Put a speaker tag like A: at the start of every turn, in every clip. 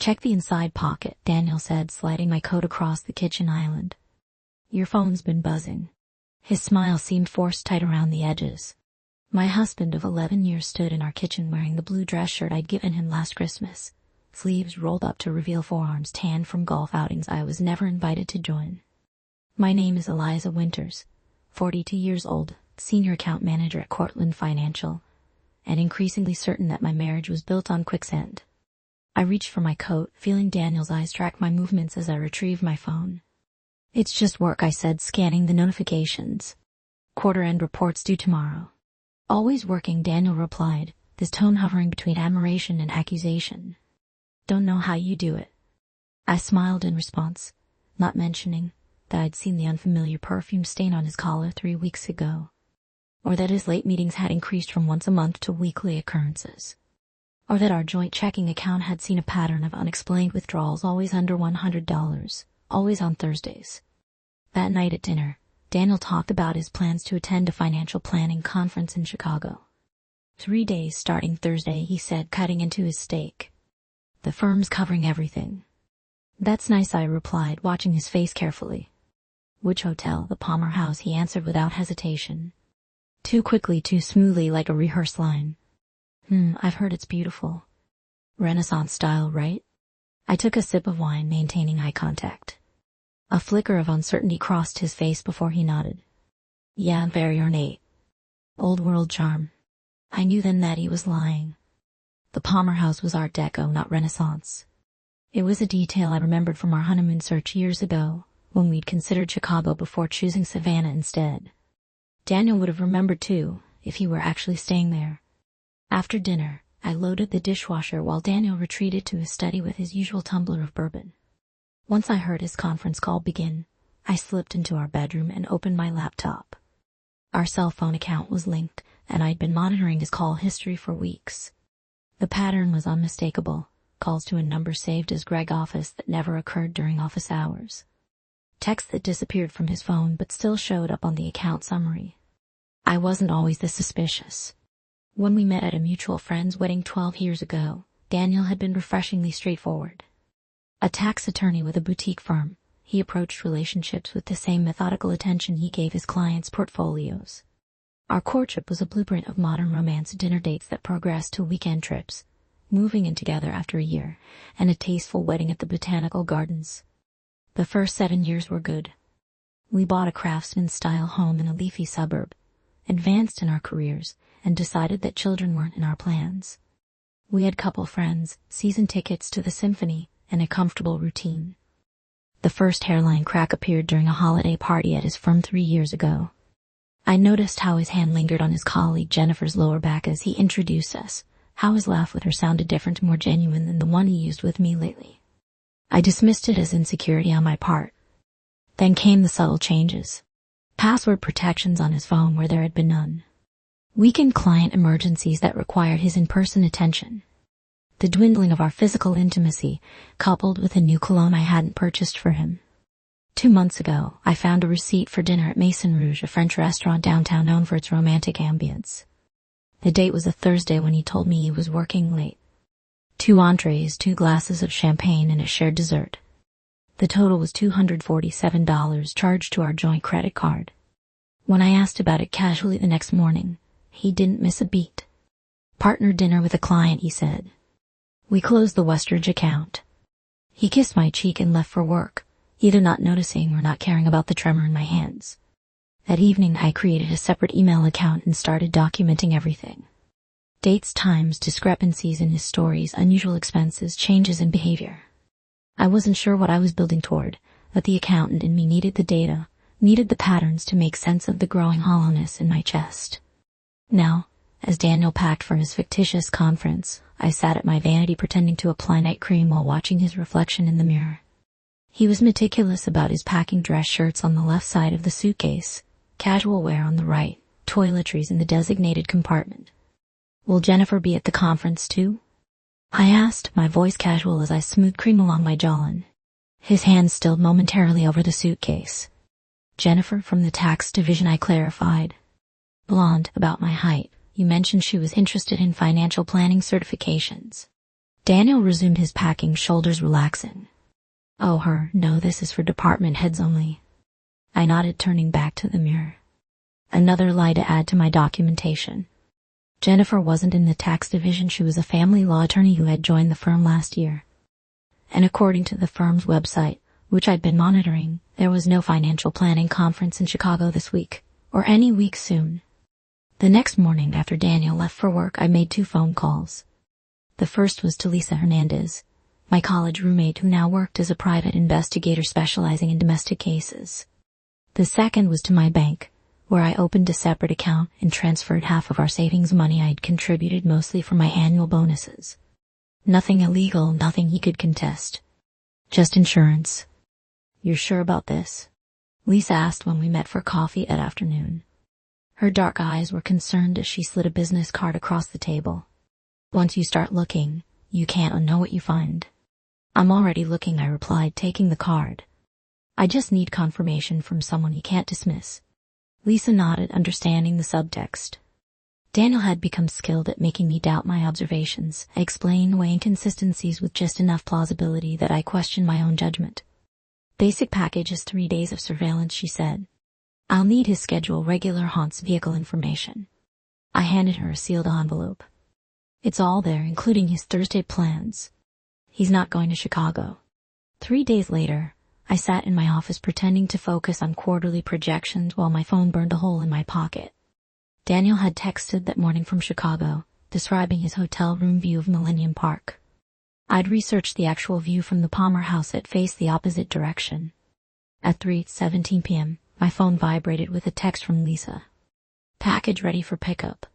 A: Check the inside pocket, Daniel said, sliding my coat across the kitchen island. Your phone's been buzzing. His smile seemed forced tight around the edges. My husband of 11 years stood in our kitchen wearing the blue dress shirt I'd given him last Christmas, sleeves rolled up to reveal forearms tanned from golf outings I was never invited to join. My name is Eliza Winters, 42 years old, senior account manager at Cortland Financial, and increasingly certain that my marriage was built on quicksand. I reached for my coat, feeling Daniel's eyes track my movements as I retrieved my phone. It's just work, I said, scanning the notifications. Quarter-end reports due tomorrow. Always working, Daniel replied, his tone hovering between admiration and accusation. Don't know how you do it. I smiled in response, not mentioning that I'd seen the unfamiliar perfume stain on his collar 3 weeks ago, or that his late meetings had increased from once a month to weekly occurrences, or that our joint checking account had seen a pattern of unexplained withdrawals always under $100, always on Thursdays. That night at dinner, Daniel talked about his plans to attend a financial planning conference in Chicago. 3 days starting Thursday, he said, cutting into his steak. The firm's covering everything. That's nice, I replied, watching his face carefully. Which hotel? The Palmer House, he answered without hesitation. Too quickly, too smoothly, like a rehearsed line. I've heard it's beautiful. Renaissance style, right? I took a sip of wine, maintaining eye contact. A flicker of uncertainty crossed his face before he nodded. Yeah, very ornate. Old world charm. I knew then that he was lying. The Palmer House was Art Deco, not Renaissance. It was a detail I remembered from our honeymoon search years ago, when we'd considered Chicago before choosing Savannah instead. Daniel would have remembered too, if he were actually staying there. After dinner, I loaded the dishwasher while Daniel retreated to his study with his usual tumbler of bourbon. Once I heard his conference call begin, I slipped into our bedroom and opened my laptop. Our cell phone account was linked, and I'd been monitoring his call history for weeks. The pattern was unmistakable, calls to a number saved as Greg Office that never occurred during office hours. Texts that disappeared from his phone but still showed up on the account summary. I wasn't always this suspicious. When we met at a mutual friend's wedding 12 years ago, Daniel had been refreshingly straightforward. A tax attorney with a boutique firm, he approached relationships with the same methodical attention he gave his clients' portfolios. Our courtship was a blueprint of modern romance, dinner dates that progressed to weekend trips, moving in together after a year, and a tasteful wedding at the Botanical Gardens. The first 7 years were good. We bought a craftsman-style home in a leafy suburb, advanced in our careers, and decided that children weren't in our plans. We had couple friends, season tickets to the symphony, and a comfortable routine. The first hairline crack appeared during a holiday party at his firm 3 years ago. I noticed how his hand lingered on his colleague Jennifer's lower back as he introduced us, how his laugh with her sounded different, more genuine than the one he used with me lately. I dismissed it as insecurity on my part. Then came the subtle changes. Password protections on his phone where there had been none. Weekend client emergencies that required his in-person attention. The dwindling of our physical intimacy, coupled with a new cologne I hadn't purchased for him. 2 months ago, I found a receipt for dinner at Maison Rouge, a French restaurant downtown known for its romantic ambience. The date was a Thursday when he told me he was working late. 2 entrees, 2 glasses of champagne, and a shared dessert. The total was $247 charged to our joint credit card. When I asked about it casually the next morning, he didn't miss a beat. Partner dinner with a client, he said. We closed the Westridge account. He kissed my cheek and left for work, either not noticing or not caring about the tremor in my hands. That evening I created a separate email account and started documenting everything. Dates, times, discrepancies in his stories, unusual expenses, changes in behavior. I wasn't sure what I was building toward, but the accountant in me needed the data, needed the patterns to make sense of the growing hollowness in my chest. Now, as Daniel packed for his fictitious conference, I sat at my vanity pretending to apply night cream while watching his reflection in the mirror. He was meticulous about his packing, dress shirts on the left side of the suitcase, casual wear on the right, toiletries in the designated compartment. Will Jennifer be at the conference too? I asked, my voice casual as I smoothed cream along my jawline. His hand stilled momentarily over the suitcase. Jennifer from the tax division, I clarified. Blonde, about my height. You mentioned she was interested in financial planning certifications. Daniel resumed his packing, shoulders relaxing. No, this is for department heads only. I nodded, turning back to the mirror. Another lie to add to my documentation. Jennifer wasn't in the tax division. She was a family law attorney who had joined the firm last year. And according to the firm's website, which I'd been monitoring, there was no financial planning conference in Chicago this week, or any week soon. The next morning after Daniel left for work, I made 2 phone calls. The first was to Lisa Hernandez, my college roommate who now worked as a private investigator specializing in domestic cases. The second was to my bank, where I opened a separate account and transferred half of our savings money I'd contributed mostly for my annual bonuses. Nothing illegal, nothing he could contest. Just insurance. You're sure about this? Lisa asked when we met for coffee that afternoon. Her dark eyes were concerned as she slid a business card across the table. Once you start looking, you can't unknow what you find. I'm already looking, I replied, taking the card. I just need confirmation from someone you can't dismiss. Lisa nodded, understanding the subtext. Daniel had become skilled at making me doubt my observations. I explained away inconsistencies with just enough plausibility that I questioned my own judgment. Basic package is 3 days of surveillance, she said. I'll need his schedule, regular haunts, vehicle information. I handed her a sealed envelope. It's all there, including his Thursday plans. He's not going to Chicago. 3 days later, I sat in my office pretending to focus on quarterly projections while my phone burned a hole in my pocket. Daniel had texted that morning from Chicago, describing his hotel room view of Millennium Park. I'd researched the actual view from the Palmer house that faced the opposite direction. At 3:17 p.m., my phone vibrated with a text from Lisa. Package ready for pickup.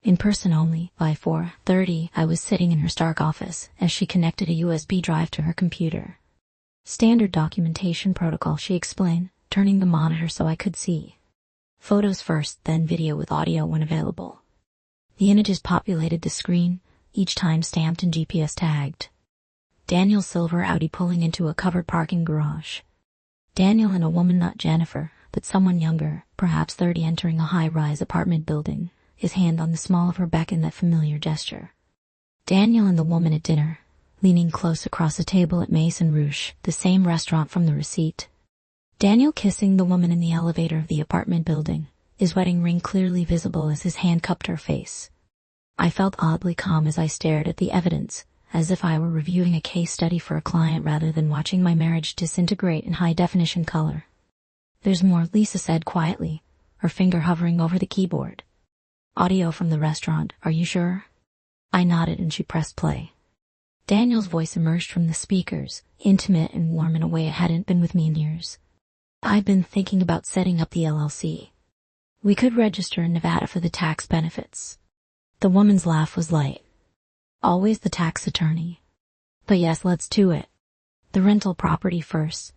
A: In person only. By 4:30, I was sitting in her Stark office as she connected a USB drive to her computer. Standard documentation protocol, she explained, turning the monitor so I could see. Photos first, then video with audio when available. The images populated the screen, each time stamped and GPS tagged. Daniel's silver Audi pulling into a covered parking garage. Daniel and a woman, not Jennifer, but someone younger, perhaps 30, entering a high-rise apartment building, his hand on the small of her back in that familiar gesture. Daniel and the woman at dinner, leaning close across a table at Maison Rouge, the same restaurant from the receipt. Daniel kissing the woman in the elevator of the apartment building, his wedding ring clearly visible as his hand cupped her face. I felt oddly calm as I stared at the evidence, as if I were reviewing a case study for a client rather than watching my marriage disintegrate in high-definition color. There's more, Lisa said quietly, her finger hovering over the keyboard. Audio from the restaurant, are you sure? I nodded and she pressed play. Daniel's voice emerged from the speakers, intimate and warm in a way it hadn't been with me in years. I've been thinking about setting up the LLC. We could register in Nevada for the tax benefits. The woman's laugh was light. Always the tax attorney. But yes, let's do it. The rental property first.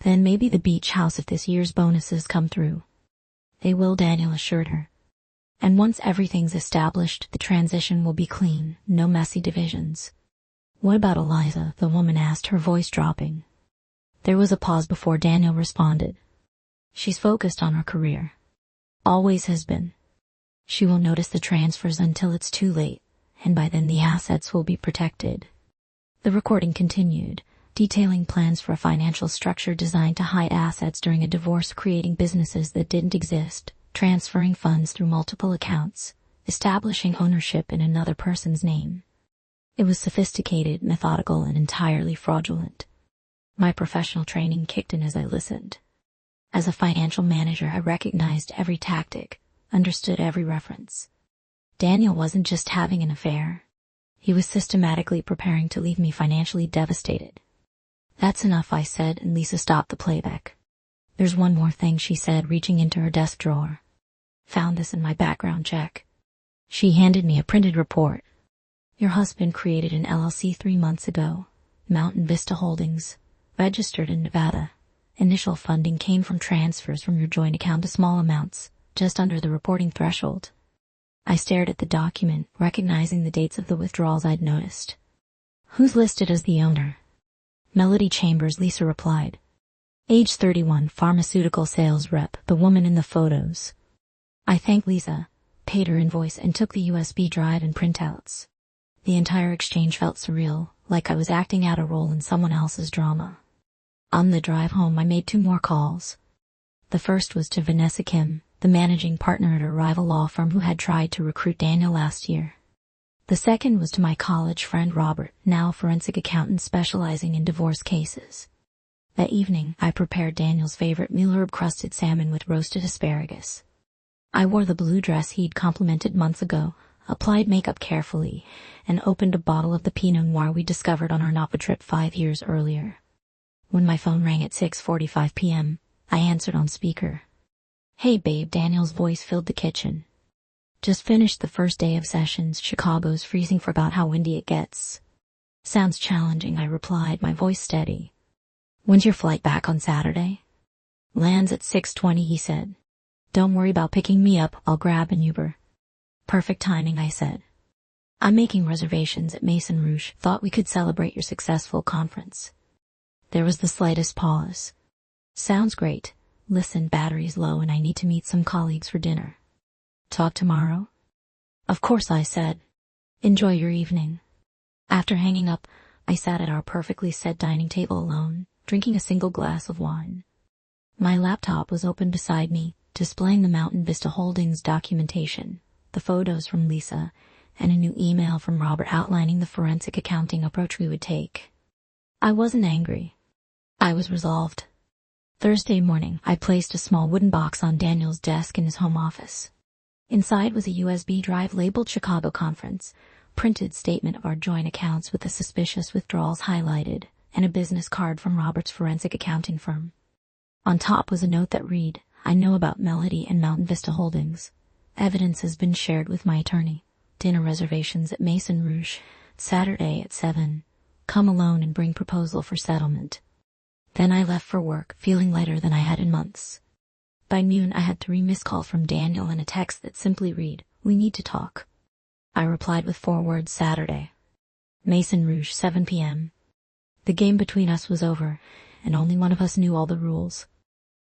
A: Then maybe the beach house if this year's bonuses come through. They will, Daniel assured her. And once everything's established, the transition will be clean, no messy divisions. What about Eliza? The woman asked, her voice dropping. There was a pause before Daniel responded. She's focused on her career. Always has been. She will notice the transfers until it's too late, and by then the assets will be protected. The recording continued, detailing plans for a financial structure designed to hide assets during a divorce, creating businesses that didn't exist, transferring funds through multiple accounts, establishing ownership in another person's name. It was sophisticated, methodical, and entirely fraudulent. My professional training kicked in as I listened. As a financial manager, I recognized every tactic, understood every reference. Daniel wasn't just having an affair. He was systematically preparing to leave me financially devastated. That's enough, I said, and Lisa stopped the playback. There's one more thing, she said, reaching into her desk drawer. Found this in my background check. She handed me a printed report. Your husband created an LLC 3 months ago, Mountain Vista Holdings, registered in Nevada. Initial funding came from transfers from your joint account to small amounts, just under the reporting threshold. I stared at the document, recognizing the dates of the withdrawals I'd noticed. Who's listed as the owner? Melody Chambers, Lisa replied. Age 31, pharmaceutical sales rep, the woman in the photos. I thanked Lisa, paid her invoice, and took the USB drive and printouts. The entire exchange felt surreal, like I was acting out a role in someone else's drama. On the drive home, I made 2 more calls. The first was to Vanessa Kim, the managing partner at a rival law firm who had tried to recruit Daniel last year. The second was to my college friend Robert, now a forensic accountant specializing in divorce cases. That evening, I prepared Daniel's favorite meal, herb-crusted salmon with roasted asparagus. I wore the blue dress he'd complimented months ago, applied makeup carefully, and opened a bottle of the Pinot Noir we discovered on our Napa trip 5 years earlier. When my phone rang at 6:45 p.m., I answered on speaker. "Hey babe," Daniel's voice filled the kitchen. "Just finished the first day of sessions. Chicago's freezing. Forgot how windy it gets." "Sounds challenging," I replied, my voice steady. "When's your flight back on Saturday?" "Lands at 6:20, he said. "Don't worry about picking me up, I'll grab an Uber." "Perfect timing," I said. "I'm making reservations at Maison Rouge. Thought we could celebrate your successful conference." There was the slightest pause. "Sounds great. Listen, battery's low and I need to meet some colleagues for dinner." "Talk tomorrow?" "Of course," I said. "Enjoy your evening." After hanging up, I sat at our perfectly set dining table alone, drinking a single glass of wine. My laptop was open beside me, displaying the Mountain Vista Holdings documentation, the photos from Lisa, and a new email from Robert outlining the forensic accounting approach we would take. I wasn't angry. I was resolved. Thursday morning, I placed a small wooden box on Daniel's desk in his home office. Inside was a USB drive labeled Chicago Conference, printed statement of our joint accounts with the suspicious withdrawals highlighted, and a business card from Robert's forensic accounting firm. On top was a note that read, "I know about Melody and Mountain Vista Holdings. Evidence has been shared with my attorney. Dinner reservations at Maison Rouge, Saturday at 7. Come alone and bring proposal for settlement." Then I left for work, feeling lighter than I had in months. By noon, I had 3 missed calls from Daniel and a text that simply read, "We need to talk." I replied with 4 words: Saturday. Maison Rouge, 7 p.m. The game between us was over, and only one of us knew all the rules.